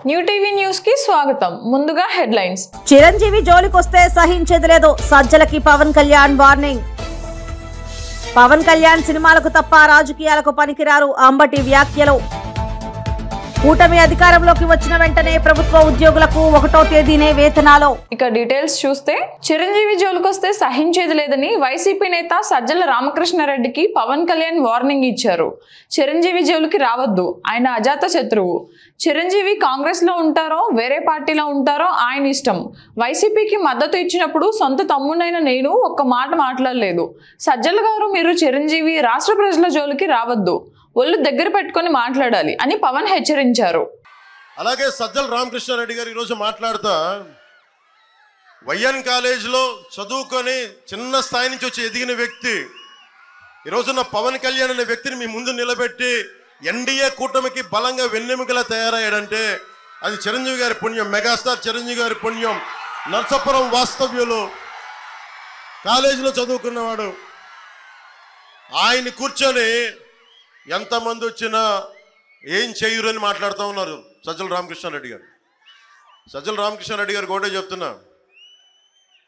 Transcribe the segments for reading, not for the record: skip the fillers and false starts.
New TV news కి స్వాగతం. ముందుగా హెడ్లైన్స్. చిరంజీవి జోలికొస్తే సహించేది లేదు, సజ్జలకి పవన్ కళ్యాణ్ వార్నింగ్. పవన్ కళ్యాణ్ సినిమాలకు తప్ప రాజకీయాలకు పనికిరారు అంబటి వ్యాఖ్యలు. కూటమి అధికారంలోకి వచ్చిన వెంటనే ప్రభుత్వ ఉద్యోగులకు 1వ తేదీనే వేతనాలు. ఇక డీటెయిల్స్ చూస్తే, చిరంజీవి జోలికొస్తే సహించేది లేదని వైసీపీ నేత సజ్జల రామకృష్ణారెడ్డికి పవన్ కళ్యాణ్ వార్నింగ్ ఇచ్చారు. చిరంజీవి జోలికి రావద్దు, ఆయన అజాత శత్రువు. చిరంజీవి కాంగ్రెస్ లో ఉంటారో వేరే పార్టీలో ఉంటారో ఆయన ఇష్టం. వైసీపీకి మద్దతు ఇచ్చినప్పుడు సొంత తమ్ముడైన నేను ఒక్క మాట మాట్లాడలేదు. సజ్జల గారు, మీరు చిరంజీవి రాష్ట్ర ప్రజల జోలికి రావద్దు, ఒళ్ళు దగ్గర పెట్టుకొని మాట్లాడాలి అని పవన్ హెచ్చరించారు. అలాగే సజ్జల రామకృష్ణారెడ్డి గారు ఈరోజు మాట్లాడుతా, వైఎన్ కాలేజీలో చదువుకొని చిన్న స్థాయి నుంచి వచ్చి ఎదిగిన వ్యక్తి ఈరోజున్న పవన్ కళ్యాణ్ అనే వ్యక్తిని మీ ముందు నిలబెట్టి ఎన్డీఏ కూటమికి బలంగా వెన్నెముకలా తయారయ్యాడంటే అది చిరంజీవి గారి పుణ్యం, మెగాస్టార్ చిరంజీవి గారి పుణ్యం. నర్సాపురం వాస్తవ్యులు, కాలేజీలో చదువుకున్నవాడు. ఆయన కూర్చొని ఎంతమంది వచ్చినా ఏం చేయరు అని మాట్లాడుతూ ఉన్నారు సజ్జల రామకృష్ణారెడ్డి గారు. సజ్జల రామకృష్ణారెడ్డి గారు ఒకటే చెప్తున్నా,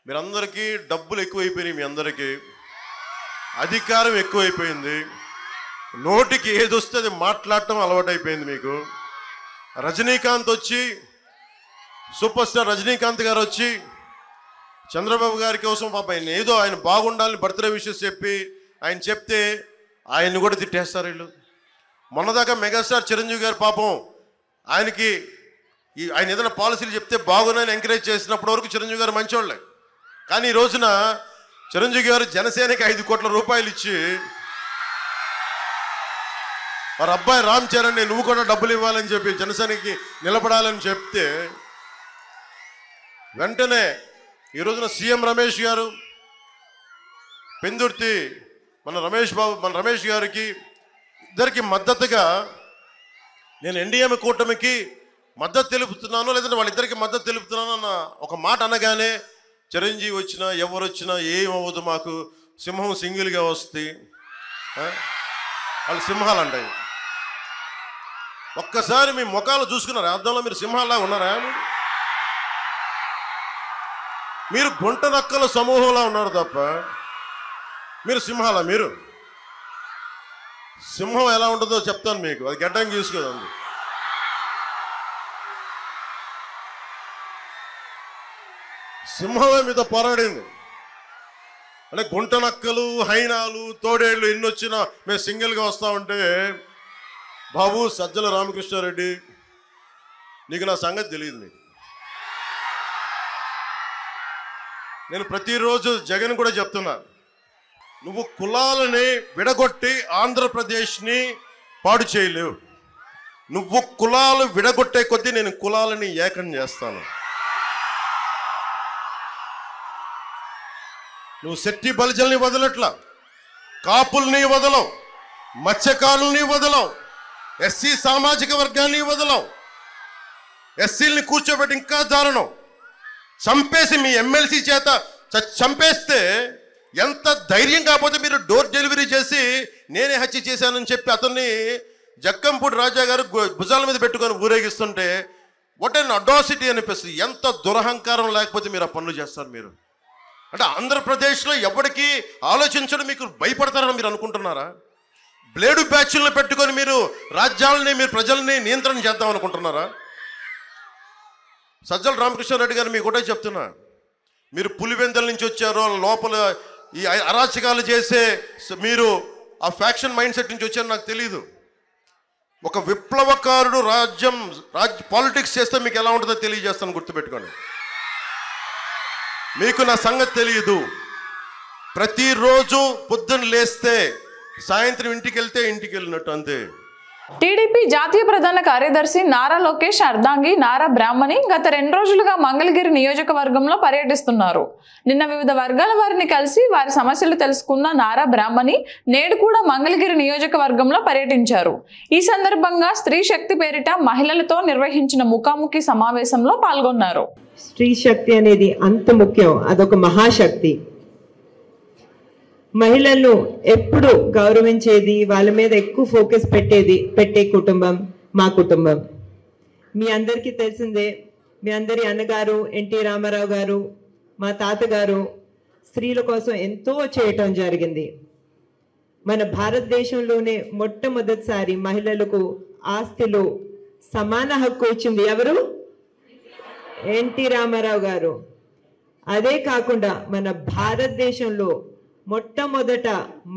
మీరందరికీ డబ్బులు ఎక్కువైపోయినాయి, మీ అందరికీ అధికారం ఎక్కువైపోయింది, నోటికి ఏది వస్తే అది మాట్లాడటం అలవాటైపోయింది మీకు. రజనీకాంత్ వచ్చి, సూపర్ స్టార్ రజనీకాంత్ గారు వచ్చి చంద్రబాబు గారి కోసం పాప ఆయన ఏదో ఆయన బాగుండాలని బర్త్డే విషెస్ చెప్పి ఆయన చెప్తే ఆయన్ని కూడా తిట్టేస్తారు వీళ్ళు. మొన్నదాకా మెగాస్టార్ చిరంజీవి గారు పాపం ఆయనకి ఆయన ఏదైనా పాలసీలు చెప్తే బాగున్నాయని ఎంకరేజ్ చేసినప్పటి వరకు చిరంజీవి గారు మంచివాళ్ళే. కానీ ఈ రోజున చిరంజీవి గారు జనసేనకి 5 కోట్ల రూపాయలు ఇచ్చి వారి అబ్బాయి రామ్ చరణ్ నువ్వు కూడా డబ్బులు ఇవ్వాలని చెప్పి జనసేనకి నిలబడాలని చెప్తే వెంటనే ఈ రోజున సీఎం రమేష్ గారు పెందుర్తి మన రమేష్ గారికి ఇద్దరికి మద్దతుగా నేను ఎన్డీఏ కూటమికి మద్దతు తెలుపుతున్నాను, లేదంటే వాళ్ళిద్దరికి మద్దతు తెలుపుతున్నాను అన్న ఒక మాట అనగానే చిరంజీవి వచ్చినా ఎవరు వచ్చినా ఏమవ్వదు, మాకు సింహం సింగిల్గా వస్తే వాళ్ళు సింహాలు అంటాయి. ఒక్కసారి మీ ముఖాలు చూసుకున్నారా? అర్థంలో మీరు సింహాల్లా ఉన్నారా? మీరు గుంట నక్కల సమూహంలా ఉన్నారు తప్ప మీరు సింహాలా? మీరు సింహం ఎలా ఉంటుందో చెప్తాను మీకు, అది గడ్డం చూసుకోదండి. సింహమే మీతో పోరాడింది అంటే గుంట నక్కలు, హైనాలు, తోడేళ్ళు ఎన్ని వచ్చినా మేము సింగిల్గా వస్తా ఉంటే, బాబు సజ్జల రామకృష్ణారెడ్డి నీకు నా సంగతి తెలియదు. నీకు నేను ప్రతిరోజు జగన్ కూడా చెప్తున్నా, నువ్వు కులాలని విడగొట్టి ఆంధ్రప్రదేశ్ని పాడు చేయలేవు. నువ్వు కులాలు విడగొట్టే కొద్దీ నేను కులాలని ఏకం చేస్తాను. నువ్వు శెట్టి బలిజల్ని వదలట్లా, కాపుల్ని వదలవు, మత్స్యకారుల్ని వదలవు, ఎస్సీ సామాజిక వర్గాన్ని వదలవు, ఎస్సీల్ని కూర్చోబెట్టి ఇంకా దారుణం చంపేసి మీ ఎమ్మెల్సీ చేత చంపేస్తే ఎంత ధైర్యం కాకపోతే మీరు డోర్ డెలివరీ చేసి నేనే హత్య చేశానని చెప్పి అతన్ని జక్కంపూడి రాజా గారు భుజాల మీద పెట్టుకొని ఊరేగిస్తుంటే వాట్ అన్ అడాసిటీ అనిపిస్తుంది. ఎంత దురహంకారం లేకపోతే మీరు ఆ పనులు చేస్తారు. మీరు అంటే ఆంధ్రప్రదేశ్లో ఎవరికి ఆలోచించడం మీకు భయపడతారని మీరు అనుకుంటున్నారా? బ్లేడు బ్యాచ్లను పెట్టుకొని మీరు రాజ్యాలని, మీరు ప్రజల్ని నియంత్రణ చేద్దాం అనుకుంటున్నారా? సజ్జల రామకృష్ణారెడ్డి గారు మీకు ఒకటే చెప్తున్నా, మీరు పులివెందల నుంచి వచ్చారో, లోపల ఈ అరాచకాలు చేసే మీరు ఆ ఫ్యాక్షన్ మైండ్ సెట్ నుంచి వచ్చారో నాకు తెలీదు. ఒక విప్లవకారుడు పాలిటిక్స్ చేస్తే మీకు ఎలా ఉంటుందో తెలియజేస్తాను, గుర్తుపెట్టుకోండి. మీకు నా సంగతి తెలియదు. ప్రతిరోజు పొద్దున్న లేస్తే సాయంత్రం ఇంటికి వెళ్తే ఇంటికి వెళ్ళినట్టు అంతే. టీడీపీ జాతీయ ప్రధాన కార్యదర్శి నారా లోకేష్ అర్ధాంగి నారా బ్రాహ్మణి గత 2 రోజులుగా మంగళగిరి నియోజకవర్గంలో పర్యటిస్తున్నారు. నిన్న వివిధ వర్గాల వారిని కలిసి వారి సమస్యలు తెలుసుకున్న నారా బ్రాహ్మణి నేడు కూడా మంగళగిరి నియోజకవర్గంలో పర్యటించారు. ఈ సందర్భంగా స్త్రీ శక్తి పేరిట మహిళలతో నిర్వహించిన ముఖాముఖి సమావేశంలో పాల్గొన్నారు. స్త్రీ శక్తి అనేది అంత ముఖ్యం, అదొక మహాశక్తి. మహిళలను ఎప్పుడు గౌరవించేది, వాళ్ళ మీద ఎక్కువ ఫోకస్ పెట్టే కుటుంబం మా కుటుంబం. మీ అందరికీ తెలిసిందే, మీ అందరి అన్నగారు ఎన్టీ రామారావు గారు, మా తాతగారు స్త్రీల కోసం ఎంతో చేయటం జరిగింది. మన భారతదేశంలోనే మొట్టమొదటిసారి మహిళలకు ఆస్తిలో సమాన హక్కు ఇచ్చింది ఎవరు? ఎన్టీ రామారావు గారు. అదే కాకుండా మన భారతదేశంలో మొట్టమొదట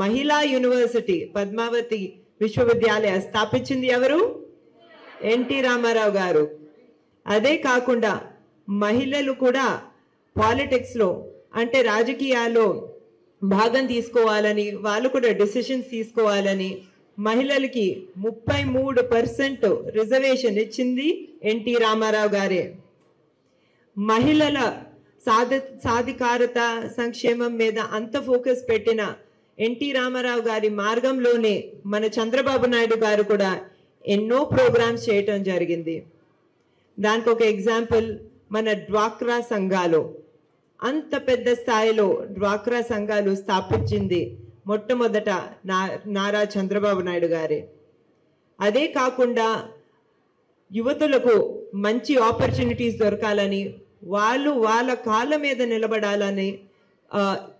మహిళా యూనివర్సిటీ పద్మావతి విశ్వవిద్యాలయ స్థాపించింది ఎవరు? ఎన్టీ రామారావు గారు. అదే కాకుండా మహిళలు కూడా పాలిటిక్స్లో అంటే రాజకీయాల్లో భాగం తీసుకోవాలని, వాళ్ళు కూడా డెసిషన్స్ తీసుకోవాలని మహిళలకి 33% రిజర్వేషన్ ఇచ్చింది ఎన్టీ రామారావు గారే. మహిళల సాధికారత సంక్షేమం మీద అంత ఫోకస్ పెట్టిన ఎన్టీ రామారావు గారి మార్గంలోనే మన చంద్రబాబు నాయుడు గారు కూడా ఎన్నో ప్రోగ్రామ్స్ చేయటం జరిగింది. దానికి ఒక ఎగ్జాంపుల్ మన డ్వాక్రా సంఘాలు. అంత పెద్ద స్థాయిలో డ్వాక్రా సంఘాలు స్థాపించింది మొట్టమొదట నారా చంద్రబాబు నాయుడు గారే. అదే కాకుండా యువతులకు మంచి ఆపర్చునిటీస్ దొరకాలని, వాళ్ళు వాళ్ళ కాళ్ళ మీద నిలబడాలని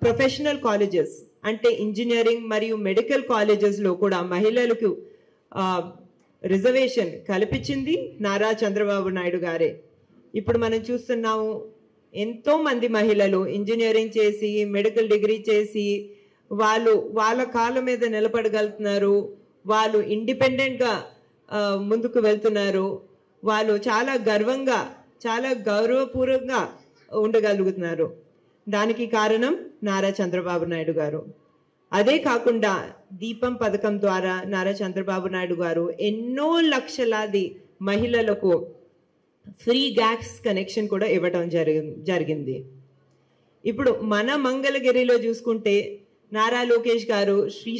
ప్రొఫెషనల్ కాలేజెస్ అంటే ఇంజనీరింగ్ మరియు మెడికల్ కాలేజెస్లో కూడా మహిళలకు రిజర్వేషన్ కల్పించింది నారా చంద్రబాబు నాయుడు గారే. ఇప్పుడు మనం చూస్తున్నాము, ఎంతో మంది మహిళలు ఇంజనీరింగ్ చేసి మెడికల్ డిగ్రీ చేసి వాళ్ళు వాళ్ళ కాళ్ళ మీద నిలబడగలుగుతున్నారు, వాళ్ళు ఇండిపెండెంట్గా ముందుకు వెళ్తున్నారు, వాళ్ళు చాలా గర్వంగా చాలా గౌరవపూర్వకంగా ఉండగలుగుతున్నారు. దానికి కారణం నారా చంద్రబాబు నాయుడు గారు. అదే కాకుండా దీపం పథకం ద్వారా నారా చంద్రబాబు నాయుడు గారు ఎన్నో లక్షలాది మహిళలకు ఫ్రీ గ్యాస్ కనెక్షన్ కూడా ఇవ్వటం జరిగింది. ఇప్పుడు మన మంగళగిరిలో చూసుకుంటే నారా లోకేష్ గారు శ్రీ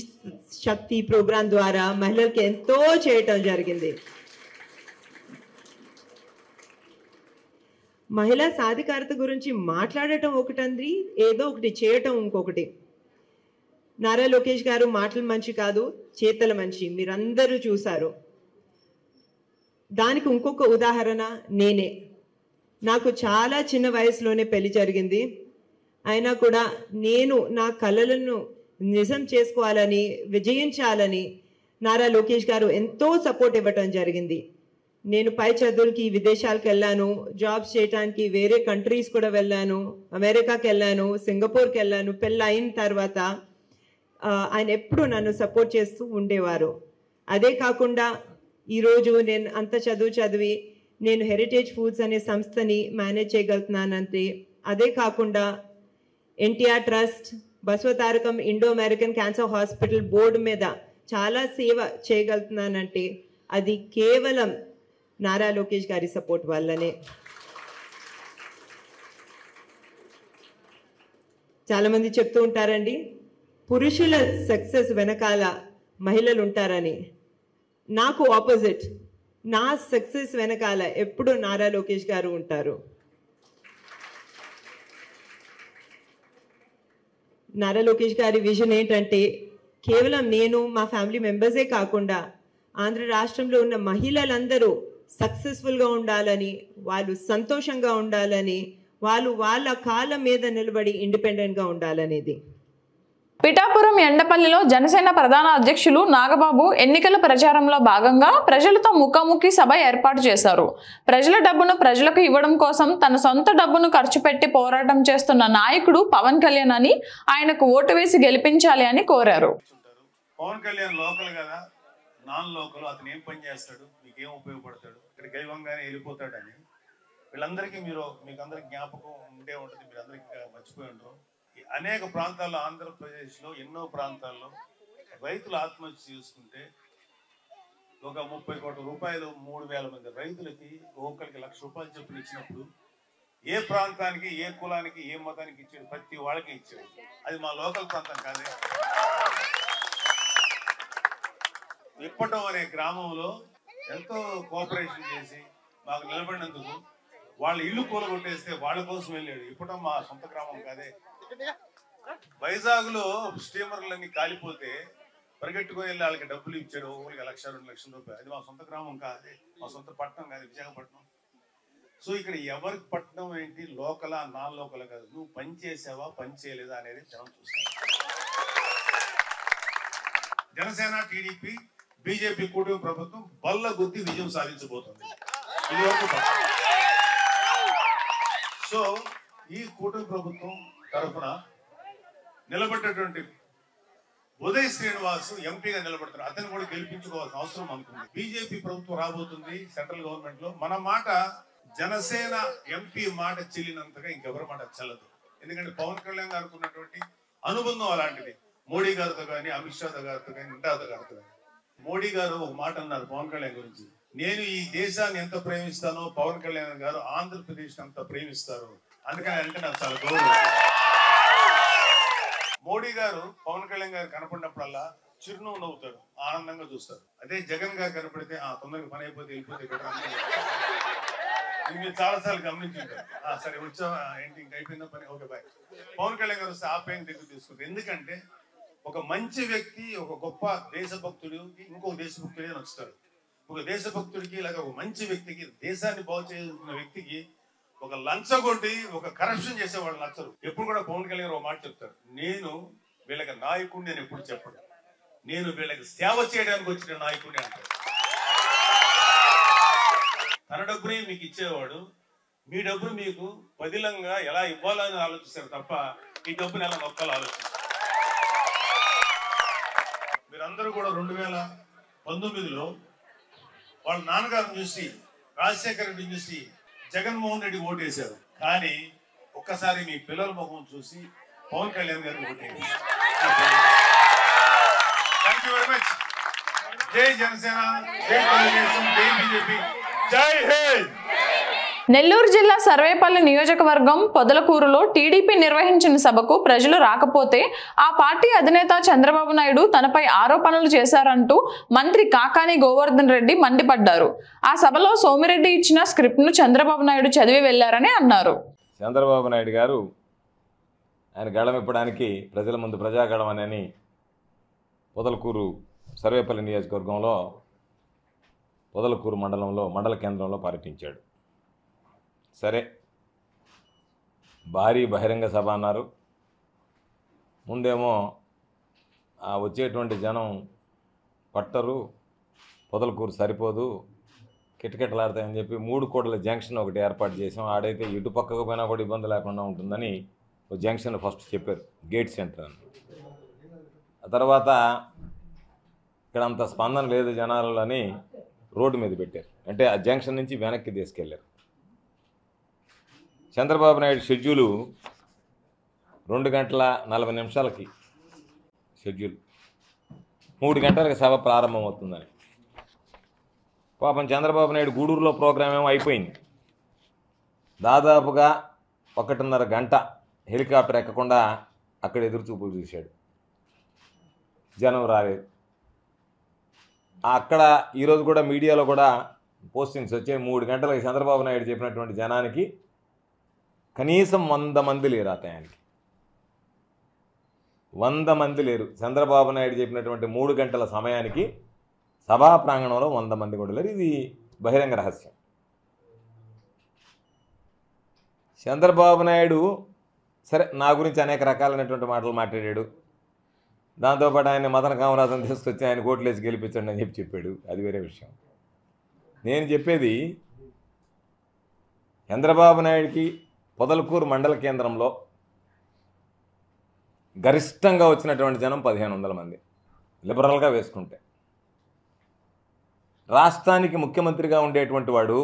శక్తి ప్రోగ్రాం ద్వారా మహిళలకి ఎంతో చేయటం జరిగింది. మహిళా సాధికారత గురించి మాట్లాడటం ఒకటంది, ఏదో ఒకటి చేయటం ఇంకొకటి. నారా లోకేష్ గారు మాటలు మంచి కాదు, చేతల మంచి మీరందరూ చూశారు. దానికి ఇంకొక ఉదాహరణ నేనే. నాకు చాలా చిన్న వయసులోనే పెళ్లి జరిగింది. అయినా కూడా నేను నా కలలను నిజం చేసుకోవాలని, విజయించాలని నారా లోకేష్ గారు ఎంతో సపోర్ట్ ఇవ్వటం జరిగింది. నేను పై చదువులకి విదేశాలకు వెళ్ళాను, జాబ్స్ చేయడానికి వేరే కంట్రీస్ కూడా వెళ్ళాను, అమెరికాకి వెళ్ళాను, సింగపూర్కి వెళ్ళాను. పెళ్ళి అయిన తర్వాత ఆయన ఎప్పుడు నన్ను సపోర్ట్ చేస్తూ ఉండేవారు. అదే కాకుండా ఈరోజు నేను అంత చదివి నేను హెరిటేజ్ ఫుడ్స్ అనే సంస్థని మేనేజ్ చేయగలుగుతున్నానంటే, అదే కాకుండా NTR trust, Basavatarakam Indo American cancer hospital board మీద చాలా సేవ చేయగలుగుతున్నానంటే అది కేవలం నారా లోకేష్ గారి సపోర్ట్ వల్లనే. చాలా మంది చెప్తూ ఉంటారండి, పురుషుల సక్సెస్ వెనకాల మహిళలు ఉంటారని. నాకు ఆపోజిట్, నా సక్సెస్ వెనకాల ఎప్పుడు నారా లోకేష్ గారు ఉంటారు. నారా లోకేష్ గారి విజన్ ఏంటంటే, కేవలం నేను మా ఫ్యామిలీ మెంబర్సే కాకుండా ఆంధ్ర రాష్ట్రంలో ఉన్న మహిళలందరూ సక్సెస్ఫుల్గా ఉండాలని, వాళ్ళు సంతోషంగా ఉండాలని, వాళ్ళు వాళ్ళ కాళ్ళ మీద నిలబడి ఇండిపెండెంట్గా ఉండాలనేది. పిఠాపురం ఎండపల్లిలో జనసేన ప్రధాన అధ్యక్షులు నాగబాబు ఎన్నికల ప్రచారంలో భాగంగా ప్రజలతో ముఖాముఖి సభ ఏర్పాటు చేశారు. ప్రజల డబ్బును ప్రజలకు ఇవ్వడం కోసం తన సొంత డబ్బును ఖర్చు పెట్టి పోరాటం చేస్తున్న నాయకుడు పవన్ కళ్యాణ్ అని, ఆయనకు ఓటు వేసి గెలిపించాలి అని కోరారు. పవన్ కళ్యాణ్ లోకల్ కదా, నాన్ లోకల్, అతను ఏం పని చేస్తాడు, మీకేం ఉపయోగపడతాడు, ఇక్కడ గెలవంగానే వెళ్ళిపోతాడని వీళ్ళందరికీ మీకు అందరికి జ్ఞాపకం ఉండే ఉంటుంది. మీరు అందరికీ మర్చిపోయి ఉంటారు. అనేక ప్రాంతాల్లో, ఆంధ్రప్రదేశ్లో ఎన్నో ప్రాంతాల్లో రైతులు ఆత్మహత్య చేసుకుంటే ఒక 30 కోట్ల రూపాయలు 3,000 మంది రైతులకి ఒక్కరికి ₹1,00,000 చొప్పున ఇచ్చినప్పుడు ఏ ప్రాంతానికి, ఏ కులానికి, ఏ మతానికి ఇచ్చాడు? ప్రతి వాళ్ళకి ఇచ్చాడు. అది మా లోకల్ ప్రాంతం కాదే. ఇప్పటం అనే గ్రామంలో ఎంతో కోఆపరేషన్ చేసి మాకు నిలబడినందుకు వాళ్ళ ఇల్లు కూలగొట్టేస్తే వాళ్ళ కోసం వెళ్ళాడు. ఇప్పటం మా సొంత గ్రామం కాదే. వైజాగ్ లో స్టీమర్లన్నీ కాలిపోతే పరిగెట్టుకొని వెళ్ళి వాళ్ళకి డబ్బులు ఇచ్చాడు, ఊరికి 1,00,000 2 లక్షల రూపాయలు. అది మా సొంత గ్రామం కాదు, మా సొంత పట్టణం కాదు, విశాఖపట్నం. సో ఇక్కడ ఎవరికి పట్టణం ఏంటి, లోకలా నాన్ లోకల్ కాదు, నువ్వు పని చేసావా పని చేయలేదా అనేది జనం చూస్తాను. జనసేన, టీడీపీ, బీజేపీ కూటమి ప్రభుత్వం బల్ల గుద్ది విజయం సాధించబోతుంది. ఇది వరకు సో ఈ కూటమి ప్రభుత్వం తరఫున నిలబడ్డటువంటి ఉదయ్ శ్రీనివాస్ ఎంపీగా నిలబడతారు. అతను కూడా గెలిపించుకోవాల్సిన అవసరం అనుకుంది. బీజేపీ ప్రభుత్వం రాబోతుంది సెంట్రల్ గవర్నమెంట్ లో. మన మాట జనసేన ఎంపీ మాట చెల్లినంతగా ఇంకెవరి మాట చెల్లదు. ఎందుకంటే పవన్ కళ్యాణ్ గారికి ఉన్నటువంటి అనుబంధం అలాంటిది. మోడీ గారితో కానీ, అమిత్ షా గారితో కానీ, నడ్డా గారితో కానీ. మోడీ గారు ఒక మాట అన్నారు పవన్ కళ్యాణ్ గురించి, నేను ఈ దేశాన్ని ఎంత ప్రేమిస్తానో పవన్ కళ్యాణ్ గారు ఆంధ్రప్రదేశ్ అంత ప్రేమిస్తారు, అందుకని అంటే నాకు చాలా గౌరవం. మోడీ గారు పవన్ కళ్యాణ్ గారు కనపడినప్పుడల్లా చిరునవ్వు నవ్వుతాడు, ఆనందంగా చూస్తారు. అదే జగన్ గారు కనపడితే తొందరగా పని అయిపోతే వెళ్ళిపోతే మీరు చాలా సార్లు గమనించుంటారు. సరే వచ్చా ఏంటి ఇంక అయిపోయిందా పని, ఓకే బాయ్. పవన్ కళ్యాణ్ గారు వస్తే ఆప్యాయం దగ్గర తీసుకుంటారు. ఎందుకంటే ఒక మంచి వ్యక్తి, ఒక గొప్ప దేశభక్తుడికి ఇంకొక దేశభక్తుడే నచ్చుతాడు. ఒక దేశభక్తుడికి లేదా ఒక మంచి వ్యక్తికి, దేశాన్ని బాగు చేస్తున్న వ్యక్తికి ఒక లంచగొట్టి ఒక కరప్షన్ చేసేవాళ్ళు నచ్చరు. ఎప్పుడు కూడా పవన్ కళ్యాణ్ గారు ఒక మాట చెప్తారు, నేను వీళ్ళకి నాయకుడిని నేను ఎప్పుడు చెప్పను, నేను వీళ్ళకి సేవ చేయడానికి వచ్చిన నాయకుడిని అంటారు. తన డబ్బుని మీకు ఇచ్చేవాడు, మీ డబ్బును మీకు పదిలంగా ఎలా ఇవ్వాలని ఆలోచిస్తారు తప్ప ఈ డబ్బుని ఎలా నొక్కాలో ఆలోచిస్తారు. మీరందరూ కూడా 2019లో వాళ్ళ నాన్నగారిని చూసి, రాజశేఖర రెడ్డిని చూసి జగన్మోహన్ రెడ్డి ఓటేశారు. కానీ ఒక్కసారి మీ పిల్లల ముఖం చూసి పవన్ కళ్యాణ్ గారిని ఓటేయండి. Thank you very much. జై జనసేన, జై తెలుగుదేశం, జై బీజేపీ, జై హింద్. నెల్లూరు జిల్లా సర్వేపల్లి నియోజకవర్గం పొదలకూరులో టీడీపీ నిర్వహించిన సభకు ప్రజలు రాకపోతే ఆ పార్టీ అధినేత చంద్రబాబు నాయుడు తనపై ఆరోపణలు చేశారంటూ మంత్రి కాకాని గోవర్ధన్ రెడ్డి మండిపడ్డారు. ఆ సభలో సోమిరెడ్డి ఇచ్చిన స్క్రిప్ట్ను చంద్రబాబు నాయుడు చదివి వెళ్లారని అన్నారు. చంద్రబాబు నాయుడు గారు ఆయన గళం ఇప్పడానికి ప్రజల ముందు ప్రజాగళం అని పొదలకూరు సర్వేపల్లి నియోజకవర్గంలో పొదలకూరు మండలంలో మండల కేంద్రంలో పర్యటించాడు. సరే, భారీ బహిరంగ సభ అన్నారు. ముందేమో వచ్చేటువంటి జనం పట్టరు, పొదలకూరు సరిపోదు, కిటకిటలాడతాయని చెప్పి 3 కోట్ల జంక్షన్ ఒకటి ఏర్పాటు చేసాం. ఆడైతే ఇటు పక్కకు పోయినా కూడా ఇబ్బంది లేకుండా ఉంటుందని ఒక జంక్షన్ ఫస్ట్ చెప్పారు, గేట్ సెంటర్ అని. ఆ తర్వాత ఇక్కడ అంత స్పందన లేదు జనాలని రోడ్డు మీద పెట్టారు. అంటే ఆ జంక్షన్ నుంచి వెనక్కి తీసుకెళ్లారు. చంద్రబాబు నాయుడు షెడ్యూలు 2:40 షెడ్యూల్, 3 గంటలకు సభ ప్రారంభమవుతుందని. పాపం చంద్రబాబు నాయుడు గూడూరులో ప్రోగ్రాం ఏమో అయిపోయింది. దాదాపుగా 1:30 గంట హెలికాప్టర్ ఎక్కకుండా అక్కడ ఎదురుచూపులు చూశాడు, జనం రాలేదు. అక్కడ ఈరోజు కూడా మీడియాలో కూడా పోస్టింగ్స్ వచ్చాయి. 3 గంటలకు చంద్రబాబు నాయుడు చెప్పినటువంటి జనానికి కనీసం 100 మంది లేరు. ఆ టయానికి 100 మంది లేరు. చంద్రబాబు నాయుడు చెప్పినటువంటి 3 గంటల సమయానికి సభా ప్రాంగణంలో 100 మంది కూడా లేరు. ఇది బహిరంగ రహస్యం. చంద్రబాబు నాయుడు సరే నా గురించి అనేక రకాలైనటువంటి మాటలు మాట్లాడాడు. దాంతోపాటు ఆయన మదన కామరాజును తీసుకొచ్చి ఆయన కోట్లేసి గెలిపించండి అని చెప్పాడు, అది వేరే విషయం. నేను చెప్పేది చంద్రబాబు నాయుడికి పొదలకూరు మండల కేంద్రంలో గరిష్టంగా వచ్చినటువంటి జనం 1500 మంది లిబరల్గా వేసుకుంటే. రాష్ట్రానికి ముఖ్యమంత్రిగా ఉండేటువంటి వాడు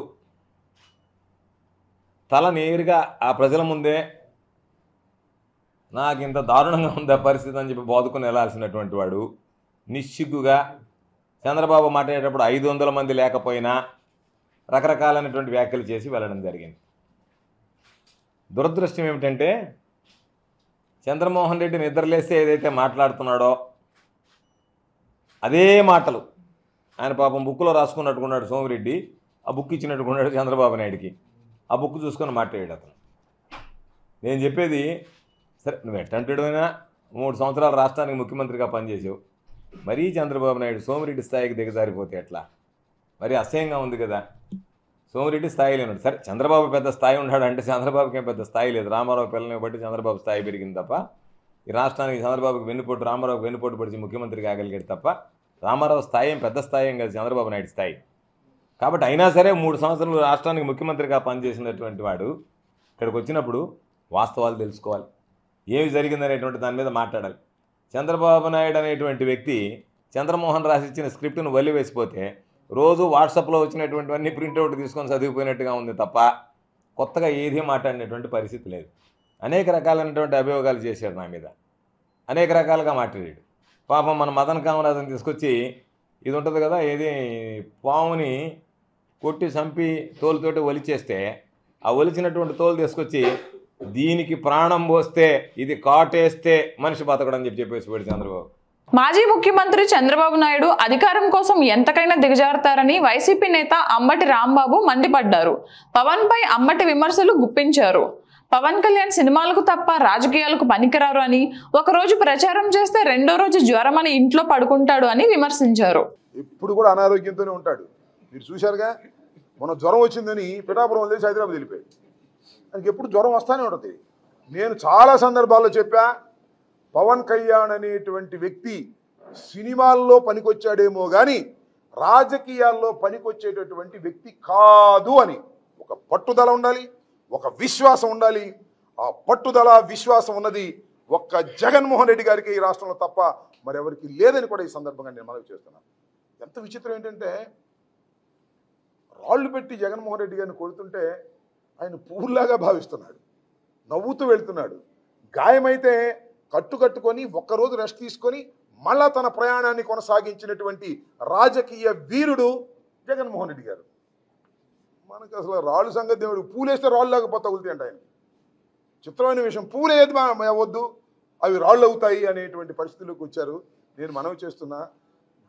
తల నేరుగా ఆ ప్రజల ముందే నాకు ఇంత దారుణంగా ఉందా పరిస్థితి అని చెప్పి బాదుకుని వెళ్ళాల్సినటువంటి వాడు నిస్సిగ్గుగా చంద్రబాబు మాట్లాడేటప్పుడు 500 మంది లేకపోయినా రకరకాలైనటువంటి వ్యాఖ్యలు చేసి వెళ్ళడం జరిగింది. దురదృష్టం ఏమిటంటే చంద్రమోహన్ రెడ్డి నిద్రలేస్తే ఏదైతే మాట్లాడుతున్నాడో అదే మాటలు ఆయన పాపం బుక్లో రాసుకున్నట్టుకున్నాడు సోమిరెడ్డి, ఆ బుక్ ఇచ్చినట్టుకున్నాడు చంద్రబాబు నాయుడికి. ఆ బుక్ చూసుకొని మాట్లాడాడు అతను. నేను చెప్పేది సరే, నువ్వు ఎట్టంటాడైనా 3 సంవత్సరాలు రాష్ట్రానికి ముఖ్యమంత్రిగా పనిచేసావు, మరీ చంద్రబాబు నాయుడు సోమిరెడ్డి స్థాయికి దిగజారిపోతే ఎట్లా? మరి అసహ్యంగా ఉంది కదా. సోమిరెడ్డి స్థాయిలో ఉన్నాడు. సరే చంద్రబాబు పెద్ద స్థాయి ఉన్నాడు అంటే చంద్రబాబుకి ఏం పెద్ద స్థాయి లేదు. రామారావు పిల్లల్ని బట్టి చంద్రబాబు స్థాయి పెరిగింది తప్ప, ఈ రాష్ట్రానికి చంద్రబాబుకి వెన్నుపోటు, రామారావుకి వెన్నుపోటు పడిచి ముఖ్యమంత్రి కాగలిగాడు తప్ప, రామారావు స్థాయి ఏం పెద్ద స్థాయి ఏం కాదు, చంద్రబాబు నాయుడు స్థాయి. కాబట్టి అయినా సరే 3 సంవత్సరాలు రాష్ట్రానికి ముఖ్యమంత్రిగా పనిచేసినటువంటి వాడు ఇక్కడికి వచ్చినప్పుడు వాస్తవాలు తెలుసుకోవాలి, ఏమి జరిగిందనేటువంటి దాని మీద మాట్లాడాలి. చంద్రబాబు నాయుడు అనేటువంటి వ్యక్తి చంద్రమోహన్ రాసిచ్చిన స్క్రిప్ట్ను వల్లి వేసిపోతే రోజు వాట్సాప్లో వచ్చినటువంటివన్నీ ప్రింట్అవుట్ తీసుకొని చదివిపోయినట్టుగా ఉంది తప్ప కొత్తగా ఏదీ మాట్లాడినటువంటి పరిస్థితి లేదు. అనేక రకాలైనటువంటి అభియోగాలు చేశాడు నా మీద, అనేక రకాలుగా మాట్లాడాడు. పాపం మన మదన్ కామరాజుని తీసుకొచ్చి ఇది ఉంటుంది కదా, ఏది పాముని కొట్టి చంపి తోలుతోటి ఒలిచేస్తే ఆ ఒలిచినటువంటి తోలు తీసుకొచ్చి దీనికి ప్రాణం పోస్తే ఇది కాటేస్తే మనిషి బతకడం అని చెప్పేసి పెట్టి చంద్రబాబు. మాజీ ముఖ్యమంత్రి చంద్రబాబు నాయుడు అధికారం కోసం ఎంతకైనా దిగజారుతారని వైసీపీ నేత అంబటి రాంబాబు మండిపడ్డారు. పవన్ పై అంబటి విమర్శలు గుప్పించారు. పవన్ కళ్యాణ్ సినిమాలకు తప్ప రాజకీయాలకు పనికిరారు అని, ఒకరోజు ప్రచారం చేస్తే రెండో రోజు జ్వరం అని ఇంట్లో పడుకుంటాడు అని విమర్శించారు. ఇప్పుడు కూడా అనారోగ్యంతోనే ఉంటాడు. మీరు చూశారుగా, మన జ్వరం వచ్చిందని పిఠాపురం వదిలేసి హైదరాబాద్ వెళ్ళిపోయాడు. ఆయనకి ఎప్పుడు జ్వరం వస్తానే ఉంటుంది. నేను చాలా సందర్భాల్లో చెప్పా, పవన్ కళ్యాణ్ అనేటువంటి వ్యక్తి సినిమాల్లో పనికొచ్చాడేమో కానీ రాజకీయాల్లో పనికొచ్చేటటువంటి వ్యక్తి కాదు అని. ఒక పట్టుదల ఉండాలి, ఒక విశ్వాసం ఉండాలి. ఆ పట్టుదల విశ్వాసం ఉన్నది ఒక్క జగన్మోహన్ రెడ్డి గారికి ఈ రాష్ట్రంలో తప్ప మరెవరికి లేదని కూడా ఈ సందర్భంగా నేను మనవి చేస్తున్నాను. ఎంత విచిత్రం ఏంటంటే, రాళ్ళు పెట్టి జగన్మోహన్ రెడ్డి గారిని కొడుతుంటే ఆయన పువ్వులాగా భావిస్తున్నాడు, నవ్వుతూ వెళ్తున్నాడు. గాయమైతే కట్టుకొని ఒక్కరోజు రెస్ట్ తీసుకొని మళ్ళా తన ప్రయాణాన్ని కొనసాగించినటువంటి రాజకీయ వీరుడు జగన్మోహన్ రెడ్డి గారు. మనకు అసలు రాళ్ళు సంగతి దేవుడు, పూలేస్తే రాళ్ళు లేకపోతే తగులుతాయి అంట ఆయన. చిత్రమైన విషయం, పూలేది వద్దు అవి రాళ్ళు అవుతాయి అనేటువంటి పరిస్థితుల్లోకి వచ్చారు. నేను మనవి చేస్తున్నా,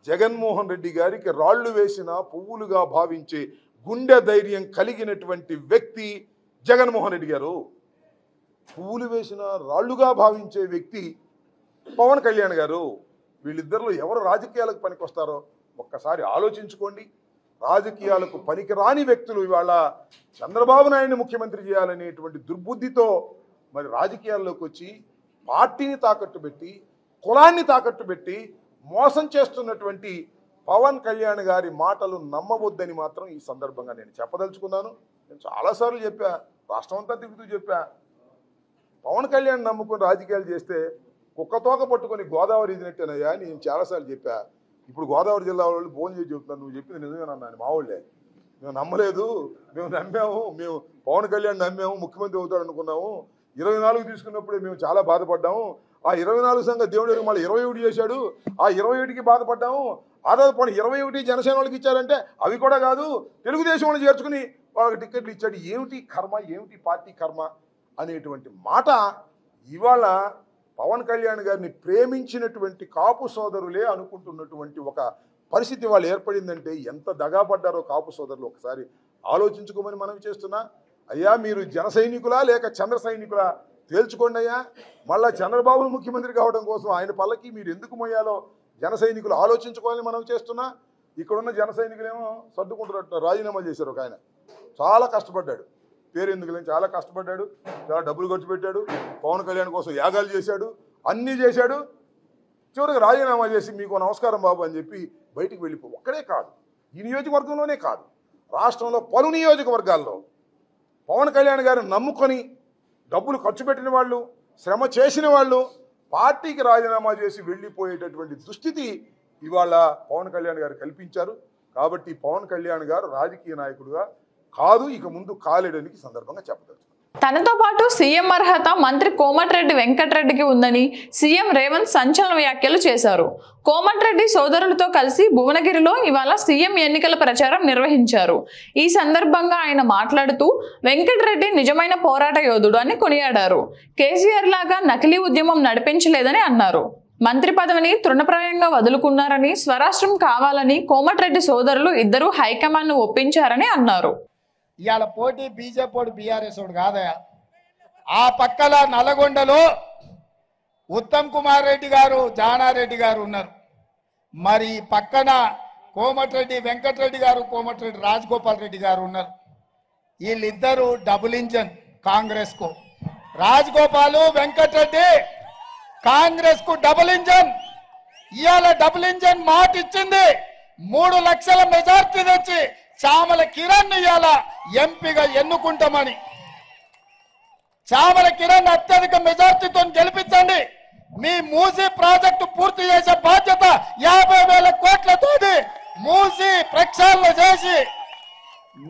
జగన్మోహన్ రెడ్డి గారికి రాళ్ళు వేసిన పువ్వులుగా భావించే గుండె ధైర్యం కలిగినటువంటి వ్యక్తి జగన్మోహన్ రెడ్డి గారు. పువ్వులు వేసిన రాళ్లుగా భావించే వ్యక్తి పవన్ కళ్యాణ్ గారు. వీళ్ళిద్దరిలో ఎవరు రాజకీయాలకు పనికొస్తారో ఒక్కసారి ఆలోచించుకోండి. రాజకీయాలకు పనికిరాని వ్యక్తులు ఇవాళ చంద్రబాబు నాయుడిని ముఖ్యమంత్రి చేయాలనేటువంటి దుర్బుద్ధితో మరి రాజకీయాల్లోకి వచ్చి పార్టీని తాకట్టు పెట్టి, కులాన్ని తాకట్టు పెట్టి మోసం చేస్తున్నటువంటి పవన్ కళ్యాణ్ గారి మాటలు నమ్మవద్దని మాత్రం ఈ సందర్భంగా నేను చెప్పదలుచుకున్నాను. నేను చాలాసార్లు చెప్పా, రాష్ట్రం అంతా తిరుగుతూ చెప్పా, పవన్ కళ్యాణ్ నమ్ముకుని రాజకీయాలు చేస్తే కుక్కతోక పట్టుకొని గోదావరి ఇదినట్టేనయ్యా నేను చాలాసార్లు చెప్పా. ఇప్పుడు గోదావరి జిల్లా వాళ్ళు ఫోన్ చేసి చెప్తున్నారు, నువ్వు చెప్పింది నిజమేనన్నాను. మా వాళ్ళే, మేము నమ్మలేదు, మేము నమ్మాము, మేము పవన్ కళ్యాణ్ నమ్మాము, ముఖ్యమంత్రి అవుతాడు అనుకున్నాము. 24 తీసుకున్నప్పుడే మేము చాలా బాధపడ్డాము. ఆ 24 సంగతి దేవుడు మళ్ళీ 21 చేశాడు, ఆ 21కి బాధపడ్డాము. ఆధారపడి 21 జనసేన వాళ్ళకి ఇచ్చారంటే అవి కూడా కాదు, తెలుగుదేశం వాళ్ళు చేర్చుకుని వాళ్ళకి టికెట్లు ఇచ్చాడు. ఏమిటి కర్మ, ఏమిటి పార్టీ కర్మ అనేటువంటి మాట ఇవాళ పవన్ కళ్యాణ్ గారిని ప్రేమించినటువంటి కాపు సోదరులే అనుకుంటున్నటువంటి ఒక పరిస్థితి వాళ్ళు ఏర్పడిందంటే ఎంత దగాపడ్డారో కాపు సోదరులు ఒకసారి ఆలోచించుకోమని మనవి చేస్తున్నా. అయ్యా మీరు జన సైనికులా లేక చంద్ర సైనికులా తేల్చుకోండి అయ్యా. మళ్ళా చంద్రబాబును ముఖ్యమంత్రి కావడం కోసం ఆయన పల్లకి మీరు ఎందుకు మోయాలో జన సైనికులు ఆలోచించుకోవాలని మనవి చేస్తున్నా. ఇక్కడున్న జన సైనికులేమో సర్దుకుంటున్నట్టు రాజీనామా చేశారు. ఒక ఆయన చాలా కష్టపడ్డాడు, పేరు ఎందుకు చాలా కష్టపడ్డాడు, చాలా డబ్బులు ఖర్చు పెట్టాడు, పవన్ కళ్యాణ్ కోసం యాగాలు చేశాడు, అన్నీ చేశాడు. చివరికి రాజీనామా చేసి మీకు నమస్కారం బాబు అని చెప్పి బయటికి వెళ్ళిపో. ఒక్కడే కాదు, ఈ నియోజకవర్గంలోనే కాదు, రాష్ట్రంలో పలు నియోజకవర్గాల్లో పవన్ కళ్యాణ్ గారిని నమ్ముకొని డబ్బులు ఖర్చు పెట్టిన వాళ్ళు, శ్రమ చేసిన వాళ్ళు పార్టీకి రాజీనామా చేసి వెళ్ళిపోయేటటువంటి దుస్థితి ఇవాళ పవన్ కళ్యాణ్ గారు కల్పించారు. కాబట్టి పవన్ కళ్యాణ్ గారు రాజకీయ నాయకుడుగా కాదు, ఇక ముందు కాలేడని సందర్భంగా చెప్పదలుచుకున్నాను. తనతో పాటు సీఎం అర్హత మంత్రి కోమటిరెడ్డి వెంకటరెడ్డికి ఉందని సీఎం రేవంత్ సంచలన వ్యాఖ్యలు చేశారు. కోమటిరెడ్డి సోదరులతో కలిసి భువనగిరిలో ఇవాళ సీఎం ఎన్నికల ప్రచారం నిర్వహించారు. ఈ సందర్భంగా ఆయన మాట్లాడుతూ వెంకటరెడ్డి నిజమైన పోరాట యోధుడు అని కొనియాడారు. కేసీఆర్ లాగా నకిలీ ఉద్యమం నడిపించలేదని అన్నారు. మంత్రి పదవిని తృణప్రాయంగా వదులుకున్నారని, స్వరాష్ట్రం కావాలని కోమటిరెడ్డి సోదరులు ఇద్దరూ హైకమాండ్ను ఒప్పించారని అన్నారు. ఇవాళ పోటీ బీజేపీ వాడు బీఆర్ఎస్ వాడు కాదయా. ఆ పక్కల నల్లగొండలో ఉత్తమ్ కుమార్ రెడ్డి గారు, జానారెడ్డి గారు ఉన్నారు. మరి పక్కన కోమటిరెడ్డి వెంకటరెడ్డి గారు, కోమటిరెడ్డి రాజగోపాల్ రెడ్డి గారు ఉన్నారు. వీళ్ళిద్దరూ డబుల్ ఇంజన్ కాంగ్రెస్ కు. రాజగోపాల్ వెంకటరెడ్డి కాంగ్రెస్ కు డబుల్ ఇంజన్. ఇవాళ డబుల్ ఇంజన్ మాట ఇచ్చింది 3 లక్షల మెజార్టీ తెచ్చి చామల కిరణ్ ఇవాళ ఎంపీగా ఎన్నుకుంటామని. చామల కిరణ్ అత్యధిక మెజార్టీతో గెలిపించండి. మీ మూసీ ప్రాజెక్టు పూర్తి చేసే బాధ్యత 50,000 కోట్లతో మూసీ ప్రక్షాళన చేసి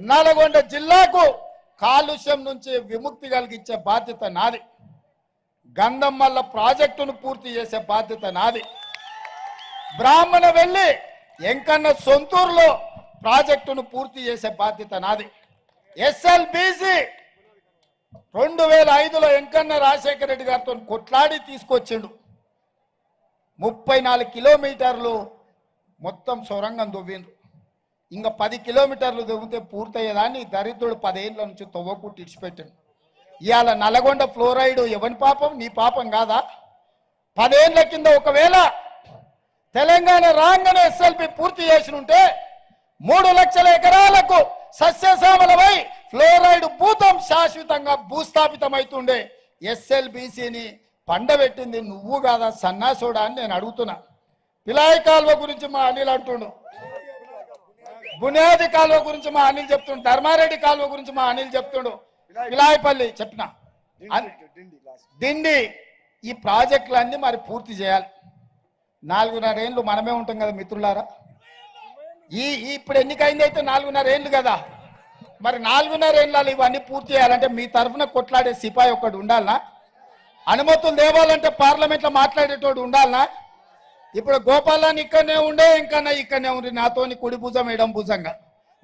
నల్గొండ జిల్లాకు కాలుష్యం నుంచి విముక్తి కలిగించే బాధ్యత నాది. గంధమల్ల ప్రాజెక్టును పూర్తి చేసే బాధ్యత నాది. బ్రాహ్మణ వెళ్ళి ఎంకన్న సొంతూరులో ప్రాజెక్టును పూర్తి చేసే బాధ్యత నాది. ఎస్ఎల్బిసి 2005లో ఎంకన్న రాజశేఖర రెడ్డి గారితో కొట్లాడి తీసుకొచ్చిండు. 34 కిలోమీటర్లు మొత్తం సొరంగం దువ్విండ్రు. ఇంకా 10 కిలోమీటర్లు దువ్వితే పూర్తయ్యేదాన్ని దరిద్రుడు 10 ఏళ్ళ నుంచి తవ్వకుట్టి ఇడిచిపెట్టాడు. ఇవాళ నల్గొండ ఫ్లోరైడ్ ఎవరి పాపం? నీ పాపం కాదా? 10 ఏళ్ల కింద ఒకవేళ తెలంగాణ రాగానే ఎస్ఎల్బి పూర్తి చేసి ఉంటే 3 లక్షల ఎకరాలకు సస్యశ్యామలమై ఫ్లోరైడ్ భూతం శాశ్వతంగా భూస్థాపితమైతుండే. ఎస్ఎల్బిసిని పండబెట్టింది నువ్వు కాదా సన్నాసోడా అని నేను అడుగుతున్నా. పిలాయి కాలువ గురించి మా అనిల్ అంటుండు, బునియాది కాలువ గురించి మా అనిల్ చెప్తుండు, ధర్మారెడ్డి కాలువ గురించి మా అనిల్ చెప్తుండు, పిలాయిపల్లి చెప్పిన దిండి. ఈ ప్రాజెక్టులన్నీ మరి పూర్తి చేయాలి. 4.5 ఏళ్ళు మనమే ఉంటాం కదా మిత్రులారా. ఇప్పుడు ఎన్నికైంది అయితే 4.5 ఏళ్ళు కదా. మరి 4.5 ఏళ్ళలో ఇవన్నీ పూర్తి చేయాలంటే మీ తరఫున కొట్లాడే సిపాయి ఒకటి ఉండాలనా? అనుమతులు తేవాలంటే పార్లమెంట్లో మాట్లాడేటోడు ఉండాలనా? ఇప్పుడు గోపాలని ఇక్కడనే ఉండే, ఇంకన్నా ఇక్కడనే ఉండి నాతోని కుడి భుజం ఎడం భుజంగా.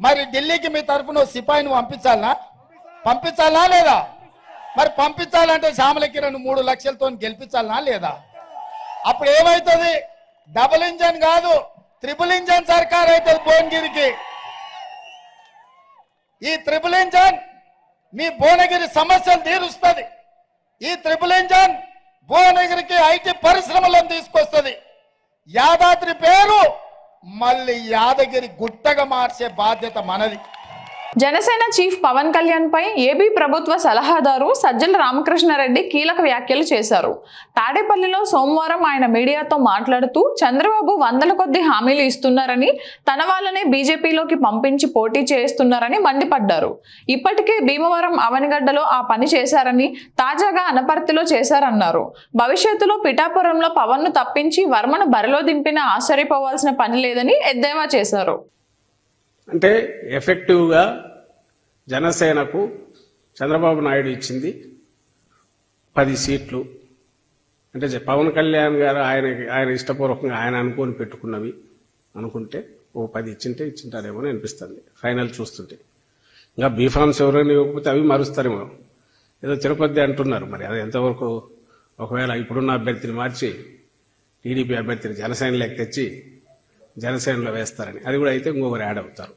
మరి ఢిల్లీకి మీ తరఫున సిపాయిని పంపించాలనా లేదా? మరి పంపించాలంటే శ్యామల కిరణ్ 3 లక్షలతో గెలిపించాలనా లేదా? అప్పుడు ఏమైతుంది? డబుల్ ఇంజన్ కాదు, ట్రిపుల్ ఇంజన్ సర్కార్ అవుతుంది భువనగిరికి. ఈ ట్రిపుల్ ఇంజన్ మీ భువనగిరి సమస్యలు తీరుస్తుంది. ఈ ట్రిపుల్ ఇంజన్ భువనగిరికి ఐటీ పరిశ్రమలను తీసుకొస్తుంది. యాదాద్రి పేరు మళ్ళీ యాదగిరి గుట్టగా మార్చే బాధ్యత మనది. జనసేన చీఫ్ పవన్ కళ్యాణ్ పై ఏపీ ప్రభుత్వ సలహాదారు సజ్జల రామకృష్ణారెడ్డి కీలక వ్యాఖ్యలు చేశారు. తాడేపల్లిలో సోమవారం ఆయన మీడియాతో మాట్లాడుతూ చంద్రబాబు 100 కొద్ది హామీలు ఇస్తున్నారని, తన వాళ్ళనే బీజేపీలోకి పంపించి పోటీ చేస్తున్నారని మండిపడ్డారు. ఇప్పటికే భీమవరం అవనిగడ్డలో ఆ పని చేశారని, తాజాగా అనపర్తిలో చేశారన్నారు. భవిష్యత్తులో పిఠాపురంలో పవన్ ను తప్పించి వర్మను బరిలో దింపినా ఆశ్చర్యపోవాల్సిన పని లేదని ఎద్దేవా చేశారు. అంటే ఎఫెక్టివ్గా జనసేనకు చంద్రబాబు నాయుడు ఇచ్చింది 10 సీట్లు. అంటే పవన్ కళ్యాణ్ గారు ఆయన ఇష్టపూర్వకంగా ఆయన అనుకొని పెట్టుకున్నవి అనుకుంటే 10 ఇచ్చింటారేమో అని అనిపిస్తుంది ఫైనల్ చూస్తుంటే. ఇంకా బీఫామ్స్ ఎవరైనా ఇవ్వకపోతే అవి మారుస్తారేమో. ఏదో తిరుపతి అంటున్నారు, మరి అది ఎంతవరకు? ఒకవేళ ఇప్పుడున్న అభ్యర్థిని మార్చి టీడీపీ అభ్యర్థిని జనసేనలోకి తెచ్చి జనసేనలో వేస్తారని, అది కూడా అయితే ఇంకొకరు యాడ్ అవుతారు.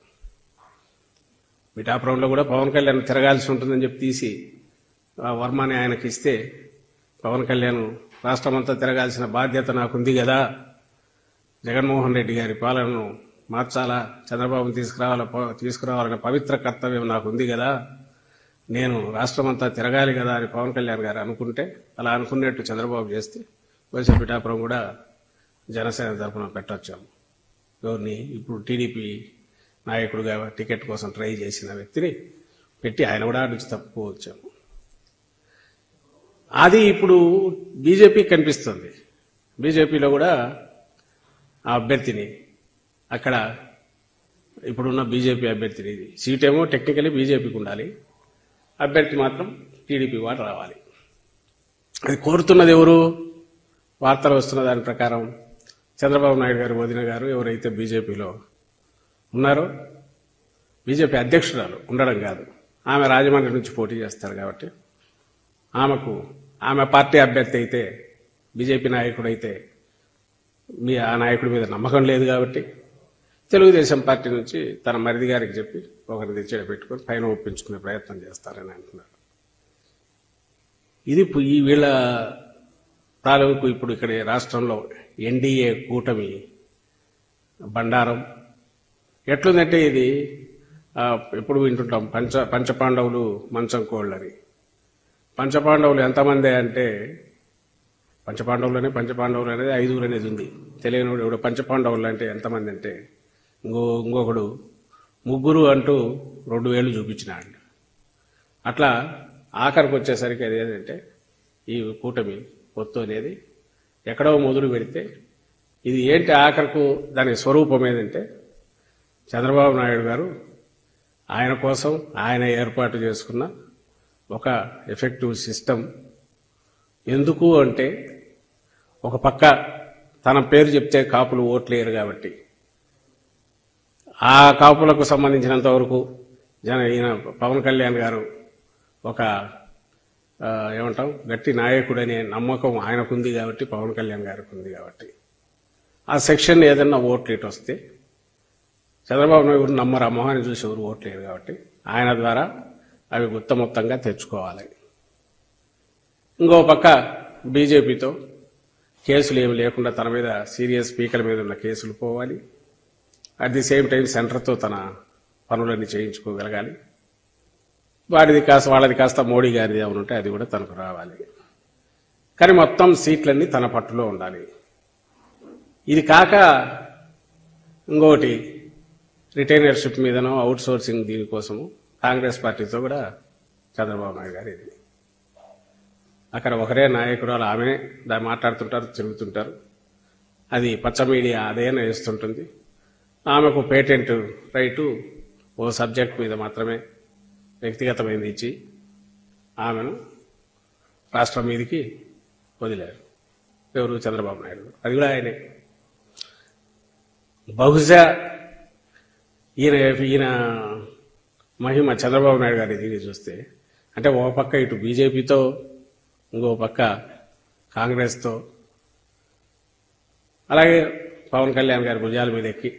పిఠాపురంలో కూడా పవన్ కళ్యాణ్ తిరగాల్సి ఉంటుందని చెప్పి తీసి వర్మని ఆయనకి ఇస్తే, పవన్ కళ్యాణ్ రాష్ట్రమంతా తిరగాల్సిన బాధ్యత నాకుంది కదా, జగన్మోహన్ రెడ్డి గారి పాలనను మార్చాలా, చంద్రబాబును తీసుకురావాలనే పవిత్ర కర్తవ్యం నాకుంది కదా, నేను రాష్ట్రమంతా తిరగాలి కదా అని పవన్ కళ్యాణ్ గారు అనుకుంటే, అలా అనుకున్నట్టు చంద్రబాబు చేస్తే బహుశా పిఠాపురం కూడా జనసేన తరఫున పెట్టొచ్చాము. ఎవరిని? ఇప్పుడు టీడీపీ నాయకుడిగా టికెట్ కోసం ట్రై చేసిన వ్యక్తిని పెట్టి ఆయన కూడా నుంచి తప్పుకోవచ్చాము. అది ఇప్పుడు బీజేపీ కనిపిస్తుంది. బీజేపీలో కూడా ఆ అభ్యర్థిని అక్కడ ఇప్పుడున్న బీజేపీ అభ్యర్థిని, సీటేమో టెక్నికలీ బీజేపీకి ఉండాలి, అభ్యర్థి మాత్రం టీడీపీ వాడు రావాలి. అది కోరుతున్నది ఎవరు? వార్తలు వస్తున్న దాని ప్రకారం చంద్రబాబు నాయుడు గారు వదిన గారు ఎవరైతే బీజేపీలో ఉన్నారో, బీజేపీ అధ్యక్షురాలు ఉండడం కాదు, ఆమె రాజమండ్రి నుంచి పోటీ చేస్తారు కాబట్టి ఆమె పార్టీ అభ్యర్థి అయితే, బీజేపీ నాయకుడు అయితే ఆ నాయకుడి మీద నమ్మకం లేదు కాబట్టి తెలుగుదేశం పార్టీ నుంచి తన మరిది గారికి చెప్పి ఒకరిని తెచ్చేట పెట్టుకొని పైన ఒప్పించుకునే ప్రయత్నం చేస్తారని అంటున్నారు. ఇది ఈ వీళ్ళ తాలూకు ఇప్పుడు ఇక్కడ రాష్ట్రంలో ఎన్డీఏ కూటమి బండారం ఎట్లుందంటే ఇది ఎప్పుడు వింటుంటాం పంచపాండవులు మంచం కోళ్ళని. పంచపాండవులు ఎంతమంది అంటే పంచపాండవులు అనేది 5 అనేది ఉంది. తెలియనివాడు ఇప్పుడు పంచపాండవులు అంటే ఎంతమంది అంటే ఇంకొకడు 3 అంటూ 2 వేలు చూపించినాడు. అట్లా ఆఖరికి వచ్చేసరికి అది ఏంటంటే ఈ కూటమి పొత్తు అనేది ఎక్కడో మొదలు పెడితే ఇది ఏంటి ఆఖరకు దాని స్వరూపం ఏదంటే చంద్రబాబు నాయుడు గారు ఆయన కోసం ఆయన ఏర్పాటు చేసుకున్న ఒక ఎఫెక్టివ్ సిస్టమ్. ఎందుకు అంటే ఒక పక్క తన పేరు చెప్తే కాపులు ఓట్లేరు కాబట్టి ఆ కాపులకు సంబంధించినంత వరకు ఈయన పవన్ కళ్యాణ్ గారు ఒక ఏమంటాం గట్టి నాయకుడనే నమ్మకం ఆయనకుంది కాబట్టి, పవన్ కళ్యాణ్ గారికి ఉంది కాబట్టి ఆ సెక్షన్ ఏదన్నా ఓట్లు ఇటు వస్తే చంద్రబాబు నాయుడు నమ్మరు, అమ్మహాన్ని చూసి ఎవరు ఓట్లేరు కాబట్టి ఆయన ద్వారా అవి మొత్తంగా తెచ్చుకోవాలి. ఇంకో పక్క బీజేపీతో కేసులు ఏమి లేకుండా తన మీద సీరియస్ స్పీకర్ మీద ఉన్న కేసులు పోవాలి. అట్ ది సేమ్ టైం సెంటర్తో తన పనులన్నీ చేయించుకోగలగాలి. వాళ్ళది కాస్త మోడీ గారిది ఏమైనా ఉంటే అది కూడా తనకు రావాలి. కానీ మొత్తం సీట్లన్నీ తన పట్టులో ఉండాలి. ఇది కాక ఇంకోటి రిటైనర్షిప్ మీదనో అవుట్ సోర్సింగ్ దీనికోసము కాంగ్రెస్ పార్టీతో కూడా చంద్రబాబు నాయుడు గారు ఇది అక్కడ ఒకరే నాయకురాలు ఆమె దాన్ని మాట్లాడుతుంటారు, తిరుగుతుంటారు. అది పచ్చ మీడియా అదేనా వేస్తుంటుంది. ఆమెకు పేటెంట్ రైటు ఓ సబ్జెక్ట్ మీద మాత్రమే వ్యక్తిగతమైనది ఇచ్చి ఆమెను రాష్ట్రం మీదకి వదిలారు. ఎవరు? చంద్రబాబు నాయుడు. అది కూడా ఆయనే. బహుశా ఈయన మహిమ చంద్రబాబు నాయుడు గారి దీన్ని చూస్తే అంటే ఓ పక్క ఇటు బీజేపీతో, ఇంకో పక్క కాంగ్రెస్తో, అలాగే పవన్ కళ్యాణ్ గారి భుజాల మీద ఎక్కి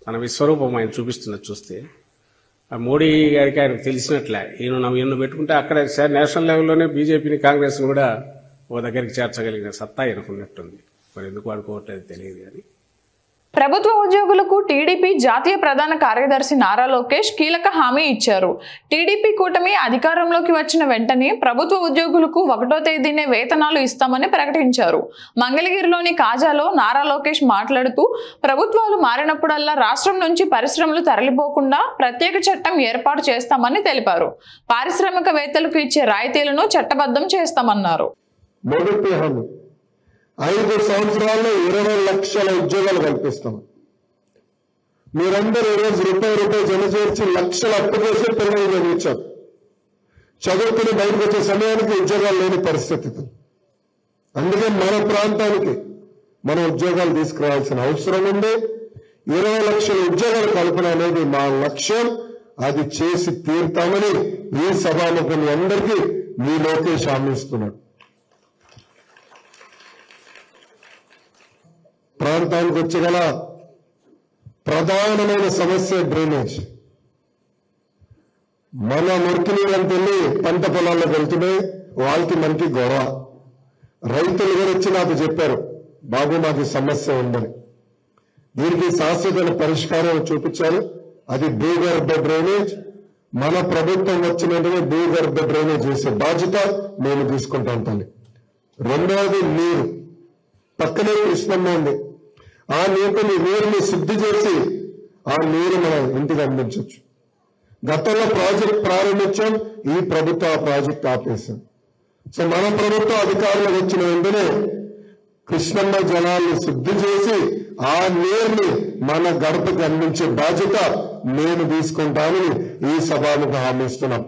తన విశ్వరూపం ఆయన చూపిస్తున్నది చూస్తే ఆ మోడీ గారికి ఆయనకు తెలిసినట్లే ఈయన పెట్టుకుంటే అక్కడ నేషనల్ లెవెల్లోనే బీజేపీని కాంగ్రెస్ను కూడా ఓ దగ్గరికి చేర్చగలిగిన సత్తా ఆయనకున్నట్టుంది. మరి ఎందుకు వాడుకోవట్లేదు తెలియదు. కానీ ప్రభుత్వ ఉద్యోగులకు టీడీపీ జాతీయ ప్రధాన కార్యదర్శి నారా లోకేష్ కీలక హామీ ఇచ్చారు. టీడీపీ కూటమి అధికారంలోకి వచ్చిన వెంటనే ప్రభుత్వ ఉద్యోగులకు 1వ తేదీనే వేతనాలు ఇస్తామని ప్రకటించారు. మంగళగిరిలోని కాజాలో నారా లోకేష్ మాట్లాడుతూ ప్రభుత్వాలు మారినప్పుడల్లా రాష్ట్రం నుంచి పరిశ్రమలు తరలిపోకుండా ప్రత్యేక చట్టం ఏర్పాటు చేస్తామని తెలిపారు. పారిశ్రామికవేత్తలకు ఇచ్చే రాయితీలను చట్టబద్ధం చేస్తామన్నారు. 5 సంవత్సరాల్లో 20 లక్షల ఉద్యోగాలు కల్పిస్తాం. మీరందరూ ఈరోజు రూపాయి జమ చేర్చి లక్షల అప్పు చేసే పిల్లలు చదివించారు. చదువుకుని బయటకు వచ్చే సమయానికి ఉద్యోగాలు లేని పరిస్థితి. అందుకే మన ప్రాంతానికి మనం ఉద్యోగాలు తీసుకురావాల్సిన అవసరం ఉంది. 20 లక్షల ఉద్యోగాల కల్పన అనేది మా లక్ష్యం. అది చేసి తీరుతామని ఈ సభాముఖులు అందరికీ మీ లోకేష్ హామీ ఇస్తున్నాడు. ప్రాంతానికి వచ్చగల ప్రధానమైన సమస్య డ్రైనేజ్. మన మురికి నీళ్ళంతెళ్ళి పంట పొలాల్లోకి వెళ్తున్నాయి. వాళ్ళకి మనకి గొడవ. రైతులు కూడా వచ్చి నాకు చెప్పారు, బాబు మాకు సమస్య ఉందని. దీనికి శాశ్వత పరిష్కారం చూపించాలి. అది భూగర్భ డ్రైనేజ్. మన ప్రభుత్వం వచ్చినట్టుగా భూగర్భ డ్రైనేజ్ చేసే బాధ్యత నేను తీసుకుంటాను తల్లి. 2వది నీరు. పక్కనే కృష్ణమ్మ ఉంది. ఆ నీరుని శుద్ధి చేసి ఆ నీరు మనం ఇంటికి అందించవచ్చు. గతంలో ప్రాజెక్ట్ ప్రారంభించాం, ఈ ప్రభుత్వం ఆ ప్రాజెక్ట్ ఆపేశాం. సో మన ప్రభుత్వం అధికారులకు వచ్చిన వెంటనే కృష్ణమ్మ జలాన్ని శుద్ధి చేసి ఆ నీరుని మన గడపకి అందించే బాధ్యత నేను తీసుకుంటానని ఈ సభకు హామీ ఇస్తున్నాం.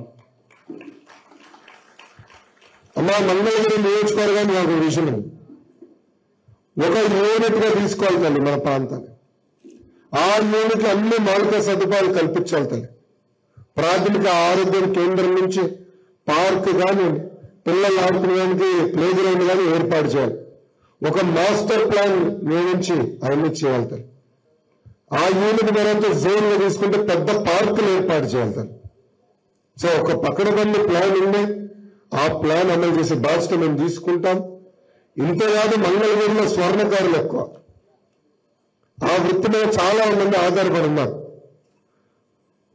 అమ్మా, మంగళగిరి నియోజకవర్గాన్ని నాకు విషయం ఉంది. ఒక యూనిట్ గా తీసుకోవాలి తల్లి మన ప్రాంతాన్ని. ఆ యూనిట్ అన్ని మౌలిక సదుపాయాలు కల్పించాలి తల్లి. ప్రాథమిక ఆరోగ్య కేంద్రం నుంచి పార్క్ కానీ, పిల్లలు ఆడుకునేదానికి ప్లే గ్రౌండ్ కానీ ఏర్పాటు చేయాలి. ఒక మాస్టర్ ప్లాన్ నియమించి అవన్నీ చేయాలి తల్లి. ఆ యూనిట్ మనంతా జోన్ లో తీసుకుంటే పెద్ద పార్కులు ఏర్పాటు చేయాలి తల్లి. సో ఒక పకడబంది ప్లాన్ ఉంది. ఆ ప్లాన్ అమలు చేసే బాధ్యత మేము తీసుకుంటాం. ఇంతేకాదు మంగళగిరిలో స్వర్ణకారులు ఎక్కువ. ఆ వృత్తి మీద చాలా మంది ఆధారపడి ఉన్నారు.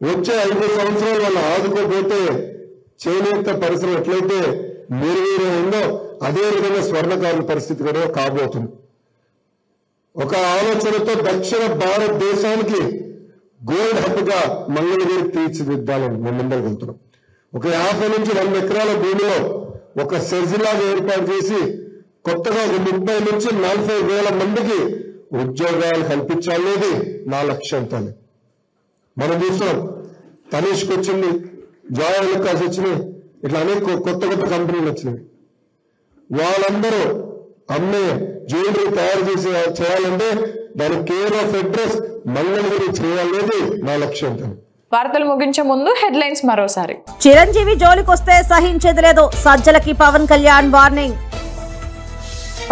వచ్చే 5 సంవత్సరాలు వాళ్ళు ఆదుకోపోతే చేనేత పరిశ్రమ ఎట్లయితే ఉందో అదే విధంగా స్వర్ణకారుల పరిస్థితి కూడా కాబోతుంది. ఒక ఆలోచనతో దక్షిణ భారతదేశానికి గోల్డ్ హబ్ గా మంగళగిరి తీర్చిదిద్దాలని మేము ముందరికి వెళ్తున్నాం. ఒక 50 నుంచి 100 ఎకరాల భూమిలో ఒక సెజ్లాగా ఏర్పాటు చేసి కొత్తగా ఒక 30 నుంచి 40 వేల మందికి ఉద్యోగాలు కల్పించాలనేది నా లక్ష్యంతో. మనం చూస్తున్నాం తనీష్కి వచ్చింది, జాయ్ ఎలక్ట్రానిక్స్ వచ్చినాయి, ఇట్లా అనేక కొత్త కొత్త కంపెనీలు వచ్చినాయి. వాళ్ళందరూ అమ్మే జ్యువెలరీ తయారు చేయాలంటే దాని కేర్ ఆఫ్ అడ్రస్ మంగళగిరి చేయాలనేది నా లక్ష్యంతో. వార్తలు ముగించే ముందు హెడ్లైన్స్ మరోసారి. చిరంజీవి జోలికొస్తే సహించేది లేదు, సజ్జలకి పవన్ కళ్యాణ్ వార్నింగ్.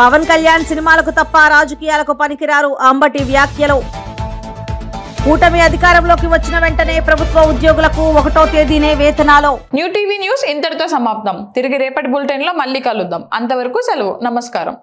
పవన్ కళ్యాణ్ సినిమాలకు తప్ప రాజకీయాలకు పనికిరారు, అంబటి వ్యాఖ్యలు. కూటమి అధికారంలోకి వచ్చిన వెంటనే ప్రభుత్వ ఉద్యోగులకు 1వ తేదీనే వేతనాలు. న్యూ టీవీ న్యూస్ ఇంతటితో సమాప్తం. తిరిగి రేపటి బులెటిన్ లో మళ్ళీ కలుద్దాం. అంతవరకు సెలవు. నమస్కారం.